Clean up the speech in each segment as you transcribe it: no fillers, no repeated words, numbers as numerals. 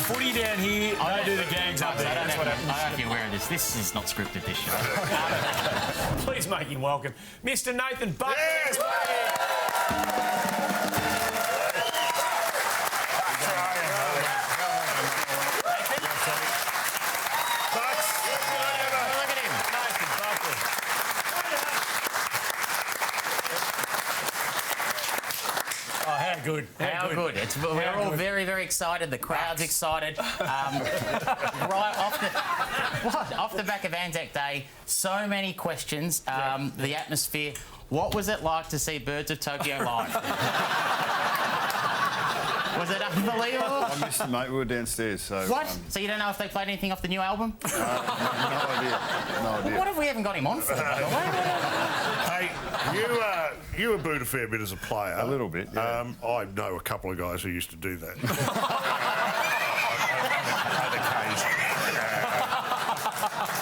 footy down here. I don't do the gangs up there. I don't have to be aware of this. This is not scripted, this show. Please make him welcome Mr. Nathan Buckley. Yes, Good. How good. We're all very, very excited. The crowd's excited. Right off the back of Anzac Day, so many questions. The atmosphere. What was it like to see Birds of Tokyo live? Was it unbelievable? I missed it, mate. We were downstairs, so... What? So you don't know if they played anything off the new album? No idea. What if we haven't got him on for? Hey, you were booed a fair bit as a player. A little bit, yeah. I know a couple of guys who used to do that.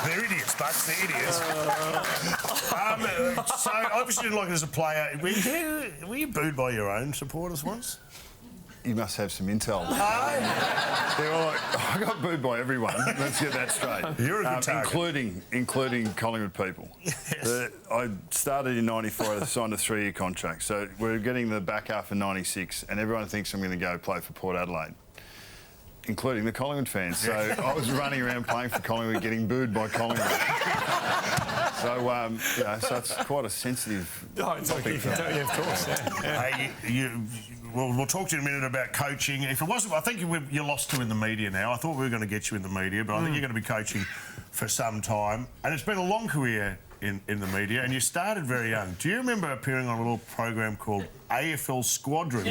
They're idiots, Bucks. They're idiots. So, obviously didn't like it as a player. Were you booed by your own supporters once? You must have some intel. They're all like, I got booed by everyone. Let's get that straight. You're a good target. Including Collingwood people. Yes. I started in '94. I signed a 3-year contract. So we're getting the back half of '96, and everyone thinks I'm going to go play for Port Adelaide, including the Collingwood fans. So I was running around playing for Collingwood, getting booed by Collingwood. So it's quite a sensitive topic. Yeah, of course. Yeah. Hey, we'll talk to you in a minute about coaching. If it wasn't, I think you're lost to in the media now. I thought we were going to get you in the media, but I think you're going to be coaching for some time. And it's been a long career in the media, and you started very young. Do you remember appearing on a little program called AFL Squadron?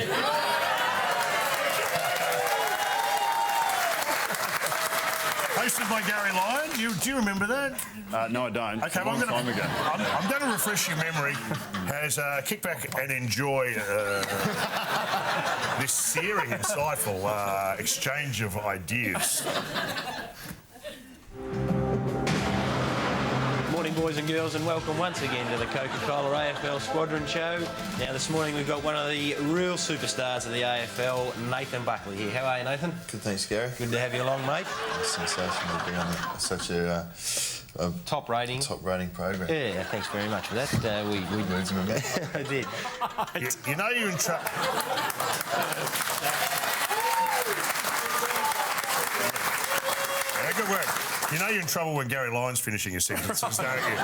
Hosted by Gary Lyon. Do you remember that? No, I don't. Okay, I'm going to refresh your memory as kick back and enjoy this searing, insightful exchange of ideas. Morning, boys and girls, and welcome once again to the Coca-Cola AFL Squadron Show. Now, this morning we've got one of the real superstars of the AFL, Nathan Buckley here. How are you, Nathan? Good, thanks, Gary. Good to have you along, mate. It's sensational to be on such a top rating program. Yeah, thanks very much for that. We moved him a bit. I did. You know you're in trouble. Good work. You know you're in trouble when Gary Lyon's finishing his sentences, don't you?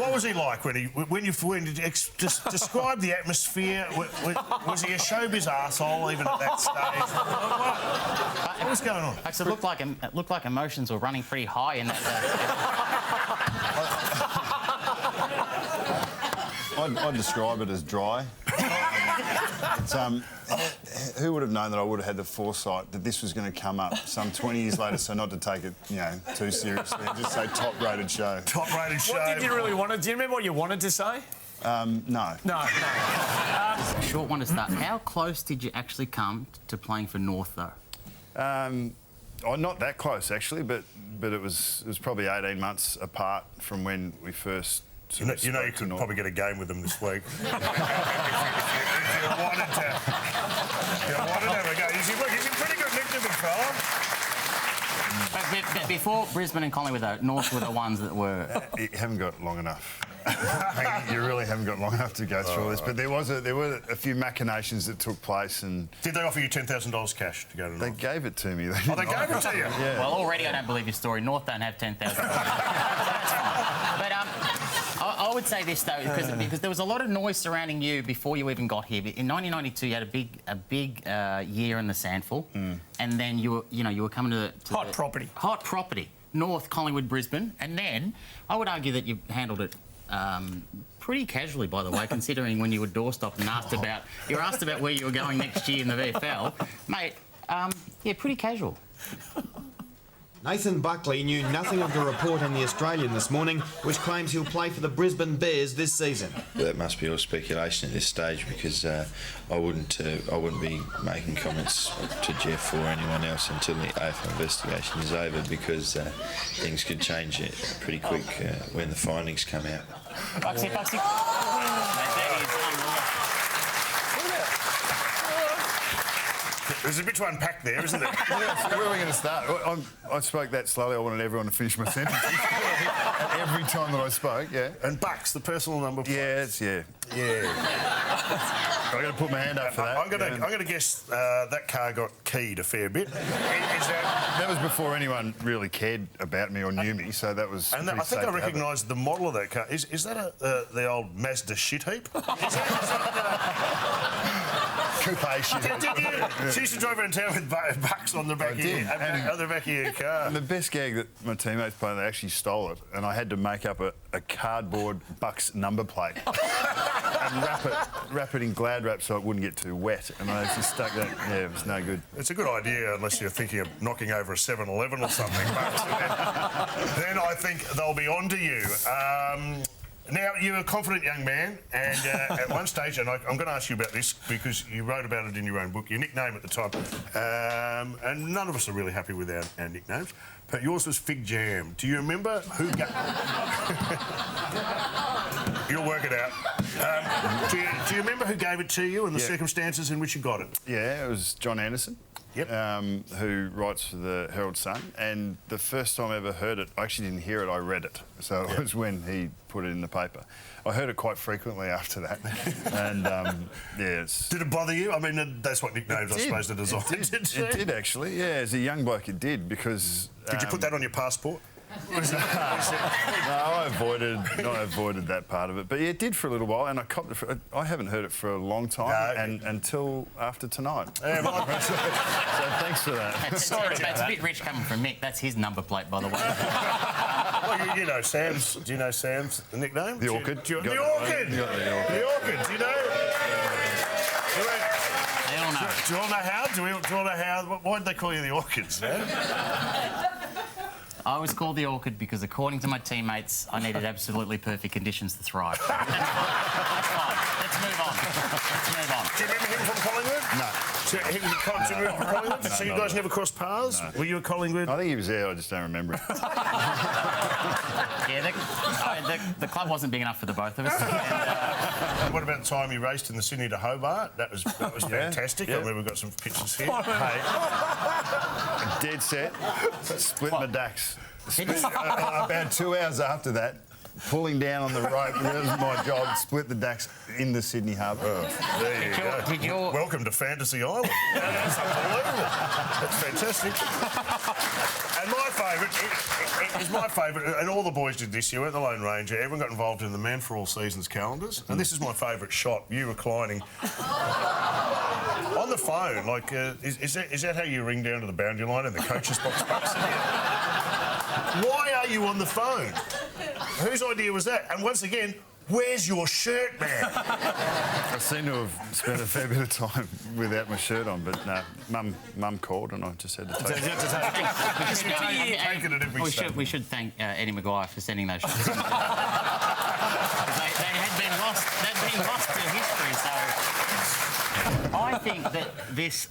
What was he like when you describe the atmosphere? Was he a showbiz arsehole even at that stage? What was going on? Actually, it looked like emotions were running pretty high in that. I'd describe it as dry. Who would have known that I would have had the foresight that this was going to come up some 20 years later, so not to take it, too seriously and just say top-rated show. Top-rated show. What did you really want to... Do you remember what you wanted to say? No. No. Short one to start. How close did you actually come to playing for North, though? Not that close, actually, but it was probably 18 months apart from when we first... You could probably get a game with them this week. if you wanted to have a go. He's in pretty good nick, the big fella. But before Brisbane and Collingwood, though, North were the ones that were... You haven't got long enough. You really haven't got long enough to go through all this. But there were a few machinations that took place, and... Did they offer you $10,000 cash to go to North? They gave it to me. They gave it to you? Yeah. Well, already I don't believe your story. North don't have $10,000. But I would say this, though, because there was a lot of noise surrounding you before you even got here. In 1992, you had a big year in the Sandful, and then you were coming to hot property. North, Collingwood, Brisbane, and then I would argue that you handled it pretty casually, by the way, considering when you were doorstopped and asked about where you were going next year in the VFL, mate. Pretty casual. Nathan Buckley knew nothing of the report in The Australian this morning, which claims he'll play for the Brisbane Bears this season. That must be all speculation at this stage, because I wouldn't be making comments to Jeff or anyone else until the AFL investigation is over, because things could change pretty quick when the findings come out. Bucksy. That is unreal. There's a bit to unpack there, isn't there? Yeah, so where are we going to start? I spoke that slowly. I wanted everyone to finish my sentences. Every time that I spoke, yeah. And Bucks, the personal number. Yeah, Yeah. I got to put my hand up for that. I'm going to guess that car got keyed a fair bit. That was before anyone really cared about me or knew me, so that was. And I think I recognised the model of that car. Is that the old Mazda shit heap? Coupe shit. She used to drive around town with Bucks on the back of your car. And the best gag that my teammates played, they actually stole it, and I had to make up a cardboard Bucks number plate and wrap it in Glad wrap so it wouldn't get too wet. And I actually stuck that. Yeah, it was no good. It's a good idea unless you're thinking of knocking over a 7-Eleven or something. Bucks. Then I think they'll be on to you. Now, you're a confident young man, and at one stage, and I'm going to ask you about this because you wrote about it in your own book, your nickname at the time, and none of us are really happy with our nicknames, but yours was Fig Jam. Do you remember who gave... You'll work it out. Do you remember who gave it to you and the circumstances in which you got it? Yeah, it was John Anderson. Yep. Who writes for the Herald Sun, and the first time I ever heard it, I actually didn't hear it, I read it. So it was when he put it in the paper. I heard it quite frequently after that. And, Did it bother you? I mean, that's what nicknames, I suppose, are designed. It did, actually, yeah. As a young bloke, it did, because... Did you put that on your passport? No, I avoided that part of it. But yeah, it did for a little while, and I haven't heard it for a long time, and until after tonight. Yeah, well, so thanks for that. It's a bit rich coming from Mick. That's his number plate, by the way. Well, you know Sam's. Do you know Sam's nickname? The Orchid. The Orchid. The Orchid. Do you know? They all know. Do you all know how? Do you all know how? Why did they call you the Orchids? I was called the Orchid because, according to my teammates, I needed absolutely perfect conditions to thrive. That's fine. Let's move on. Do you remember him from Collingwood? No. Do you remember him from Collingwood? So you guys never crossed paths? No. Were you at Collingwood? I think he was there, I just don't remember it. Yeah, the club wasn't big enough for the both of us. And what about the time you raced in the Sydney to Hobart? That was fantastic. Yeah. I mean, we've got some pictures here. Hey, dead set, split my dacks. About 2 hours after that, pulling down on the rope, that was my job, split the dacks in the Sydney Harbour. Oh, there you go. Welcome to Fantasy Island. That's unbelievable. That's fantastic. And my favourite, and all the boys did this, you were the Lone Ranger, everyone got involved in the Man for All Seasons calendars, and this is my favourite shot, you reclining on the phone. Like, is that how you ring down to the boundary line in the coach's box? Why are you on the phone? Whose idea was that? And once again, where's your shirt, man? I seem to have spent a fair bit of time without my shirt on, but no, Mum called and I just had to take it. We should thank Eddie Maguire for sending those shots. They had been lost to history, so... I think that this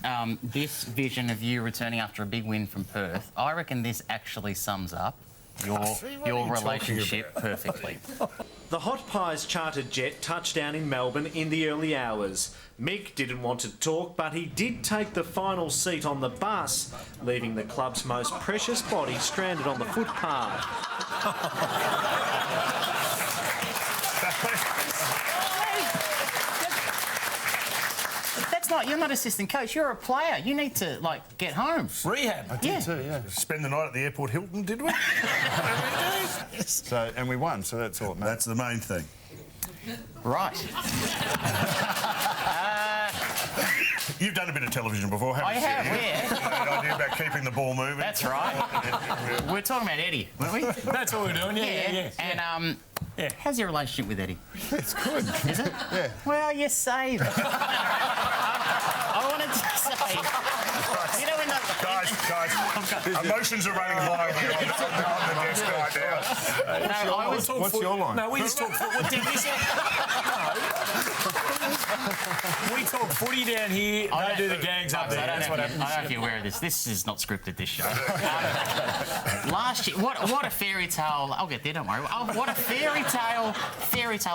vision of you returning after a big win from Perth, I reckon this actually sums up your relationship perfectly. The Hot Pies chartered jet touched down in Melbourne in the early hours. Mick didn't want to talk, but he did take the final seat on the bus, leaving the club's most precious body stranded on the footpath. You're not assistant coach, you're a player. You need to, get home. Rehab. I did too, yeah. Spend the night at the airport Hilton, did we? So, and we won, so that's all it matters. That's the main thing. Right. You've done a bit of television before, haven't you? I have, yeah. You know the idea about keeping the ball moving. That's right. We're talking about Eddie, weren't we? That's what we're doing, yeah. And, how's your relationship with Eddie? It's good. Is it? Yeah. Well, you say that. I wanted to say... You know when Guys, emotions are running high here on the desk right now. What's your line? No, we just talk football. We talk footy down here. They do the gags up there. That's what happens. I don't know if you're aware of this. This is not scripted, this show. Last year, what a fairy tale. I'll get there, don't worry. Oh, what a fairy tale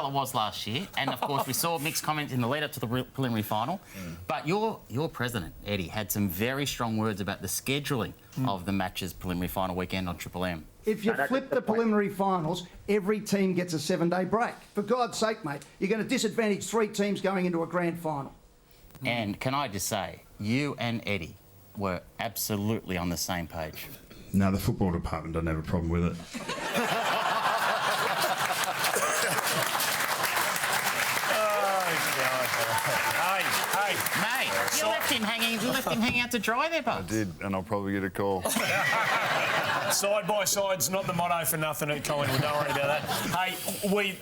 it was last year. And, of course, we saw Mick's comments in the lead-up to the preliminary final. But your president, Eddie, had some very strong words about the scheduling of the matches preliminary final weekend on Triple M. If you flip the preliminary finals, every team gets a 7-day break. For God's sake, mate, you're going to disadvantage 3 teams going into a grand final. And can I just say, you and Eddie were absolutely on the same page. No, the football department doesn't have a problem with it. Mate, you left him hanging out to dry there, bud. I did, and I'll probably get a call. Side by side's not the motto for nothing at Collingwood. Don't worry about that. Hey, we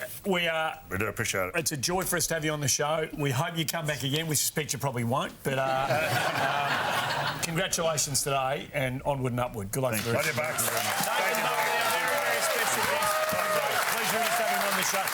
do appreciate it. It's a joy for us to have you on the show. We hope you come back again. We suspect you probably won't, but congratulations today and onward and upward. Good luck for the rest. Love you, Bucks. Pleasure to have him on the show.